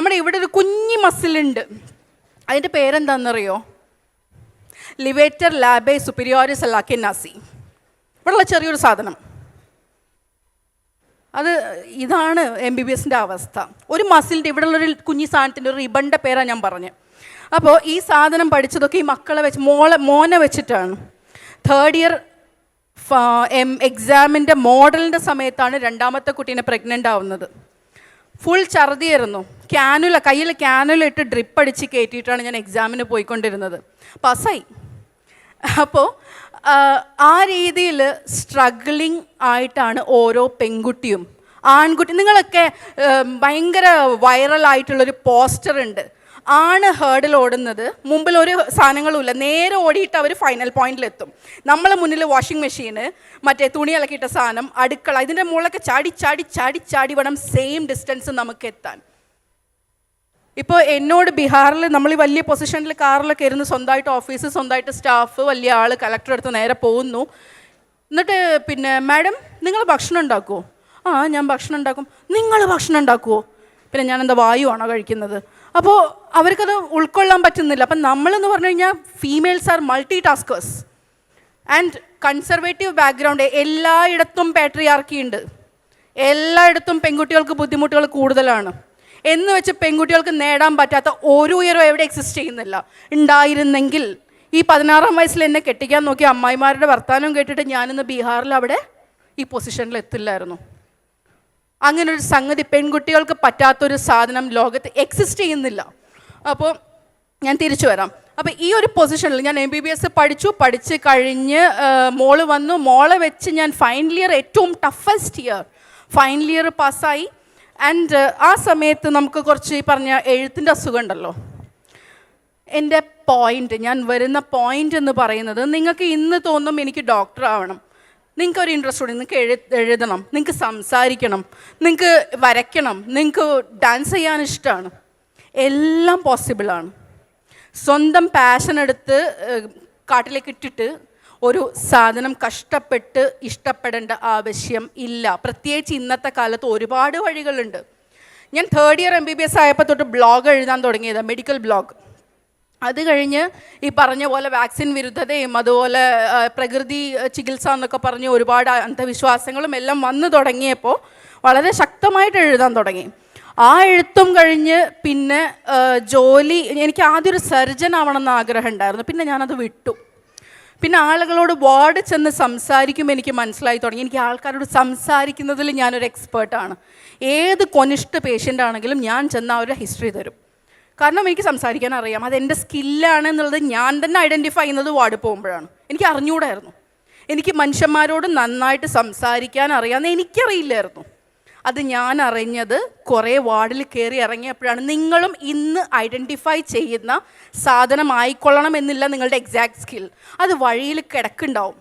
നമ്മുടെ ഇവിടെ ഒരു കുഞ്ഞി മസിലുണ്ട്, അതിൻ്റെ പേരെന്താണെന്നറിയോ? ലിവേറ്റർ ലാബെ സുപ്പീരിയോറിസ് അലാക്കിനാസി. ഇവിടെയുള്ള ചെറിയൊരു സാധനം, അത് ഇതാണ് MBBSൻ്റെ അവസ്ഥ. ഒരു മസിലിൻ്റെ ഇവിടെയുള്ളൊരു കുഞ്ഞി സാധനത്തിൻ്റെ ഒരു റിബണിൻ്റെ പേരാണ് ഞാൻ പറഞ്ഞത്. അപ്പോൾ ഈ സാധനം പഠിച്ചതൊക്കെ ഈ മക്കളെ വെച്ച് മോനെ വെച്ചിട്ടാണ്. 3rd ഇയർ എക്സാമിൻ്റെ മോഡലിൻ്റെ സമയത്താണ് രണ്ടാമത്തെ കുട്ടീനെ പ്രഗ്നൻ്റ് ആവുന്നത്. ഫുൾ ഛർദിയായിരുന്നു. കയ്യിൽ ക്യാനുല ഇട്ട് ഡ്രിപ്പ് അടിച്ച് കയറ്റിയിട്ടാണ് ഞാൻ എക്സാമിന് പോയിക്കൊണ്ടിരുന്നത്. പാസ്സായി. അപ്പോൾ ആ രീതിയിൽ സ്ട്രഗ്ലിംഗ് ആയിട്ടാണ് ഓരോ പെൺകുട്ടിയും ആൺകുട്ടി. നിങ്ങളൊക്കെ ഭയങ്കര വൈറലായിട്ടുള്ളൊരു പോസ്റ്റർ ഉണ്ട്, ആണ് ഹേർഡിൽ ഓടുന്നത്, മുമ്പിൽ ഒരു സാധനങ്ങളുമില്ല, നേരെ ഓടിയിട്ട് അവർ ഫൈനൽ പോയിന്റിലെത്തും. നമ്മളെ മുന്നിൽ വാഷിംഗ് മെഷീന്, മറ്റേ തുണി ഇളക്കിയിട്ട സാധനം, അടുക്കള, ഇതിൻ്റെ മുകളിലൊക്കെ ചാടി ചാടി ചാടി ചാടി വേണം സെയിം ഡിസ്റ്റൻസ് നമുക്ക് എത്താൻ. ഇപ്പോൾ എന്നോട് ബീഹാറിൽ നമ്മൾ ഈ വലിയ പൊസിഷനിൽ കാറിലൊക്കെ ഇരുന്ന് സ്വന്തമായിട്ട് ഓഫീസ്, സ്വന്തമായിട്ട് സ്റ്റാഫ്, വലിയ ആൾ, കളക്ടർ അടുത്ത് നേരെ പോകുന്നു. എന്നിട്ട് പിന്നെ മാഡം നിങ്ങൾ ഭക്ഷണം ഉണ്ടാക്കുമോ? ആ ഞാൻ ഭക്ഷണം ഉണ്ടാക്കും. നിങ്ങൾ ഭക്ഷണം ഉണ്ടാക്കുമോ? പിന്നെ ഞാൻ എന്താ വായുവാണോ കഴിക്കുന്നത്? അപ്പോൾ അവർക്കത് ഉൾക്കൊള്ളാൻ പറ്റുന്നില്ല. അപ്പം നമ്മളെന്ന് പറഞ്ഞു കഴിഞ്ഞാൽ females are multitaskers and conservative background. എല്ലായിടത്തും പാട്രിയാർക്കി ഉണ്ട്, എല്ലായിടത്തും പെൺകുട്ടികൾക്ക് ബുദ്ധിമുട്ടുകൾ കൂടുതലാണ് എന്ന് വെച്ച് പെൺകുട്ടികൾക്ക് നേടാൻ പറ്റാത്ത ഒരു ഉയരം എവിടെ എക്സിസ്റ്റ് ചെയ്യുന്നില്ല. ഉണ്ടായിരുന്നെങ്കിൽ ഈ 16-ാം വയസ്സിൽ എന്നെ കെട്ടിക്കാൻ നോക്കിയ അമ്മായിമാരുടെ വർത്തമാനം കേട്ടിട്ട് ഞാനിന്ന് ബീഹാറിൽ അവിടെ ഈ പൊസിഷനിൽ എത്തില്ലായിരുന്നു. അങ്ങനൊരു സംഗതി, പെൺകുട്ടികൾക്ക് പറ്റാത്തൊരു സാധനം ലോകത്ത് എക്സിസ്റ്റ് ചെയ്യുന്നില്ല. അപ്പോൾ ഞാൻ തിരിച്ചു വരാം. അപ്പോൾ ഈ ഒരു പൊസിഷനിൽ ഞാൻ MBBS പഠിച്ച് കഴിഞ്ഞ് മോള് വന്നു. മോളെ വെച്ച് ഞാൻ ഫൈനൽ ഇയർ, ഏറ്റവും ടഫസ്റ്റ് ഇയർ, ഫൈനൽ ഇയർ പാസ്സായി. ആൻഡ് ആ സമയത്ത് നമുക്ക് കുറച്ച് ഈ പറഞ്ഞ എഴുത്തിൻ്റെ അസുഖം ഉണ്ടല്ലോ. എൻ്റെ പോയിൻ്റ്, ഞാൻ വരുന്ന പോയിൻ്റ് എന്ന് പറയുന്നത്, നിങ്ങൾക്ക് ഇന്ന് തോന്നും എനിക്ക് ഡോക്ടർ ആവണം, നിങ്ങൾക്കൊരു ഇൻട്രസ്റ്റ് ഉണ്ട്, നിങ്ങൾക്ക് എഴുതണം, നിങ്ങൾക്ക് സംസാരിക്കണം, നിങ്ങൾക്ക് വരയ്ക്കണം, നിങ്ങൾക്ക് ഡാൻസ് ചെയ്യാൻ ഇഷ്ടമാണ്, എല്ലാം പോസിബിളാണ്. സ്വന്തം പാഷൻ എടുത്ത് കാട്ടിലേക്ക് ഇട്ടിട്ട് ഒരു സാധനം കഷ്ടപ്പെട്ട് ഇഷ്ടപ്പെടേണ്ട ആവശ്യം ഇല്ല. പ്രത്യേകിച്ച് ഇന്നത്തെ കാലത്ത് ഒരുപാട് വഴികളുണ്ട്. ഞാൻ 3rd ഇയർ MBBS ആയപ്പോൾ തൊട്ട് ബ്ലോഗ് എഴുതാൻ തുടങ്ങിയത്, മെഡിക്കൽ ബ്ലോഗ്. അത് കഴിഞ്ഞ് ഈ പറഞ്ഞ പോലെ വാക്സിൻ വിരുദ്ധതയും അതുപോലെ പ്രകൃതി ചികിത്സ എന്നൊക്കെ പറഞ്ഞ് ഒരുപാട് അന്ധവിശ്വാസങ്ങളും എല്ലാം വന്നു തുടങ്ങിയപ്പോൾ വളരെ ശക്തമായിട്ട് എഴുതാൻ തുടങ്ങി. ആ എഴുത്തും കഴിഞ്ഞ് പിന്നെ ജോലി, എനിക്ക് ആദ്യം ഒരു സർജൻ ആവണമെന്ന് ആഗ്രഹം ഉണ്ടായിരുന്നു. പിന്നെ ഞാനത് വിട്ടു. പിന്നെ ആളുകളോട് വാർഡ് ചെന്ന് സംസാരിക്കുമ്പോൾ എനിക്ക് മനസ്സിലായി തുടങ്ങി, എനിക്ക് ആൾക്കാരോട് സംസാരിക്കുന്നതിൽ ഞാനൊരു എക്സ്പേർട്ടാണ്. ഏത് കൊനിഷ്ഠ പേഷ്യൻ്റ് ആണെങ്കിലും ഞാൻ ചെന്ന് അവരുടെ ഹിസ്റ്ററി തരും. കാരണം എനിക്ക് സംസാരിക്കാൻ അറിയാം, അതെൻ്റെ സ്കില്ലാണ് എന്നുള്ളത് ഞാൻ തന്നെ ഐഡൻറ്റിഫൈ ചെയ്യുന്നത് വാർഡ് പോകുമ്പോഴാണ്. എനിക്ക് അറിഞ്ഞുകൂടായിരുന്നു. എനിക്ക് മനുഷ്യന്മാരോട് നന്നായിട്ട് സംസാരിക്കാൻ അറിയാമെന്ന് എനിക്കറിയില്ലായിരുന്നു. അത് ഞാൻ അറിഞ്ഞത് കുറേ വാർഡിൽ കയറി ഇറങ്ങിയപ്പോഴാണ്. നിങ്ങളും ഇന്ന് ഐഡൻറ്റിഫൈ ചെയ്യുന്ന സാധനം ആയിക്കൊള്ളണം എന്നില്ല നിങ്ങളുടെ എക്സാക്ട് സ്കിൽ, അത് വഴിയിൽ കിടക്കുന്നുണ്ടാവും.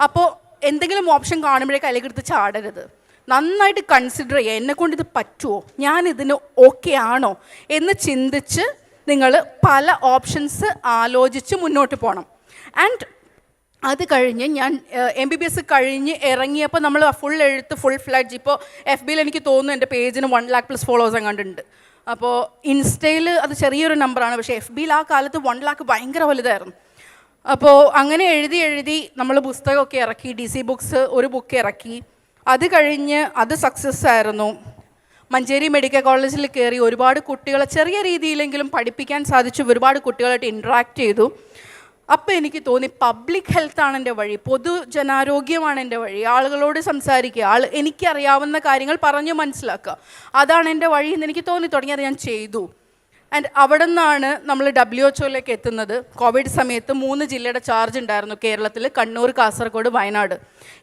അപ്പോൾ എന്തെങ്കിലും ഓപ്ഷൻ കാണുമ്പോഴേക്കും അതിലേക്കെടുത്ത് ചാടരുത്. നന്നായിട്ട് കൺസിഡർ ചെയ്യുക, എന്നെക്കൊണ്ട് ഇത് പറ്റുമോ, ഞാനിതിന് ഓക്കെ ആണോ എന്ന് ചിന്തിച്ച് നിങ്ങൾ പല ഓപ്ഷൻസ് ആലോചിച്ച് മുന്നോട്ട് പോകണം. ആൻഡ് അത് കഴിഞ്ഞ് ഞാൻ MBBS കഴിഞ്ഞ് ഇറങ്ങിയപ്പോൾ നമ്മൾ ഫുൾ എഴുത്ത്, ഫുൾ ഫ്ലഡ്ജ്. ഇപ്പോൾ FBയിൽ എനിക്ക് തോന്നുന്നു എൻ്റെ പേജിന് 1 lakh+ ഫോളോവേഴ്സ് എങ്ങാണ്ടുണ്ട്. അപ്പോൾ ഇൻസ്റ്റയിൽ അത് ചെറിയൊരു നമ്പറാണ്, പക്ഷേ FBയിൽ ആ കാലത്ത് 1 lakh ഭയങ്കര വലുതായിരുന്നു. അപ്പോൾ അങ്ങനെ എഴുതി നമ്മൾ പുസ്തകമൊക്കെ ഇറക്കി, DC ബുക്സ് ഒരു ബുക്ക് ഇറക്കി. അത് കഴിഞ്ഞ് അത് സക്സസ് ആയിരുന്നു. മഞ്ചേരി മെഡിക്കൽ കോളേജിൽ കയറി ഒരുപാട് കുട്ടികളെ ചെറിയ രീതിയിലെങ്കിലും പഠിപ്പിക്കാൻ സാധിച്ചു, ഒരുപാട് കുട്ടികളായിട്ട് ഇൻട്രാക്ട് ചെയ്തു. അപ്പോൾ എനിക്ക് തോന്നി പബ്ലിക് ഹെൽത്താണ് എൻ്റെ വഴി, പൊതുജനാരോഗ്യമാണ് എൻ്റെ വഴി. ആളുകളോട് സംസാരിക്കുക, എനിക്കറിയാവുന്ന കാര്യങ്ങൾ പറഞ്ഞു മനസ്സിലാക്കുക, അതാണ് എൻ്റെ വഴി എന്ന് എനിക്ക് തോന്നി തുടങ്ങി. അത് ഞാൻ ചെയ്തു. ആൻഡ് അവിടെ നിന്നാണ് നമ്മൾ WHO എത്തുന്നത്. കോവിഡ് സമയത്ത് 3 ജില്ലയുടെ ചാർജ് ഉണ്ടായിരുന്നു കേരളത്തിൽ, കണ്ണൂർ, കാസർഗോഡ്, വയനാട്.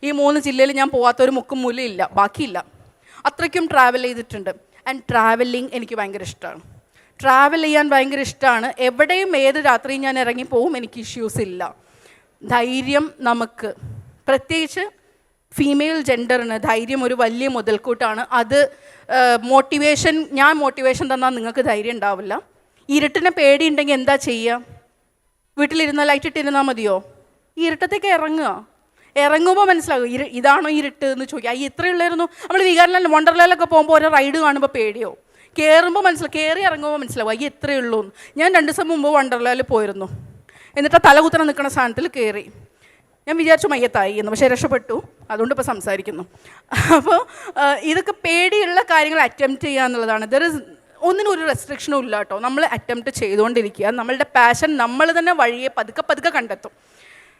ഈ 3 ജില്ലയിൽ ഞാൻ പോകാത്തൊരു മുക്കും മൂലയില്ല, ബാക്കിയില്ല. അത്രയ്ക്കും ട്രാവൽ ചെയ്തിട്ടുണ്ട്. ആൻഡ് ട്രാവലിംഗ് എനിക്ക് ഭയങ്കര ഇഷ്ടമാണ്. ട്രാവൽ ചെയ്യാൻ ഭയങ്കര ഇഷ്ടമാണ്. എവിടെയും ഏത് രാത്രിയും ഞാൻ ഇറങ്ങിപ്പോവും, എനിക്ക് ഇഷ്യൂസ് ഇല്ല. ധൈര്യം നമുക്ക്, പ്രത്യേകിച്ച് ഫീമെയിൽ ജെൻഡറിന് ധൈര്യം ഒരു വലിയ മുതൽക്കൂട്ടാണ്. അത് ഞാൻ മോട്ടിവേഷൻ തന്നാൽ നിങ്ങൾക്ക് ധൈര്യം ഉണ്ടാവില്ല. ഇരുട്ടിനെ പേടിയുണ്ടെങ്കിൽ എന്താ ചെയ്യുക? വീട്ടിലിരുന്നാൽ ലൈറ്റ് ഇട്ടിരുന്നാൽ മതിയോ? ഈ ഇരുട്ടത്തേക്ക് ഇറങ്ങുമ്പോൾ മനസ്സിലാകും ഇതാണോ ഇരുട്ട് എന്ന് ചോദിക്കുക. ഇത്രയുള്ളായിരുന്നു. നമ്മൾ വികാരലാൻഡ്, വണ്ടർലാൻഡിലൊക്കെ പോകുമ്പോൾ ഓരോ റൈഡ് കാണുമ്പോൾ പേടിയോ? കയറുമ്പോൾ കയറി ഇറങ്ങുമ്പോൾ മനസ്സിലാവും അയ്യ എത്രയേ ഉള്ളൂ എന്ന്. ഞാൻ 2 ദിവസം മുമ്പ് വണ്ടർലായിൽ പോയിരുന്നു. എന്നിട്ട് തലകുത്തനെ നിൽക്കുന്ന സാധനത്തിൽ കയറി. ഞാൻ വിചാരിച്ചു മയ്യത്തായി എന്ന്, പക്ഷേ രക്ഷപ്പെട്ടു. അതുകൊണ്ട് ഇപ്പോൾ സംസാരിക്കുന്നു. അപ്പോൾ ഇതൊക്കെ പേടിയുള്ള കാര്യങ്ങൾ അറ്റംപ്റ്റ് ചെയ്യുക എന്നുള്ളതാണ്. ഒന്നിനും ഒരു റെസ്ട്രിക്ഷനും ഇല്ല കേട്ടോ. നമ്മൾ അറ്റംപ്റ്റ് ചെയ്തുകൊണ്ടിരിക്കുക. നമ്മളുടെ പാഷൻ നമ്മൾ തന്നെ വഴിയെ പതുക്കെ കണ്ടെത്തും.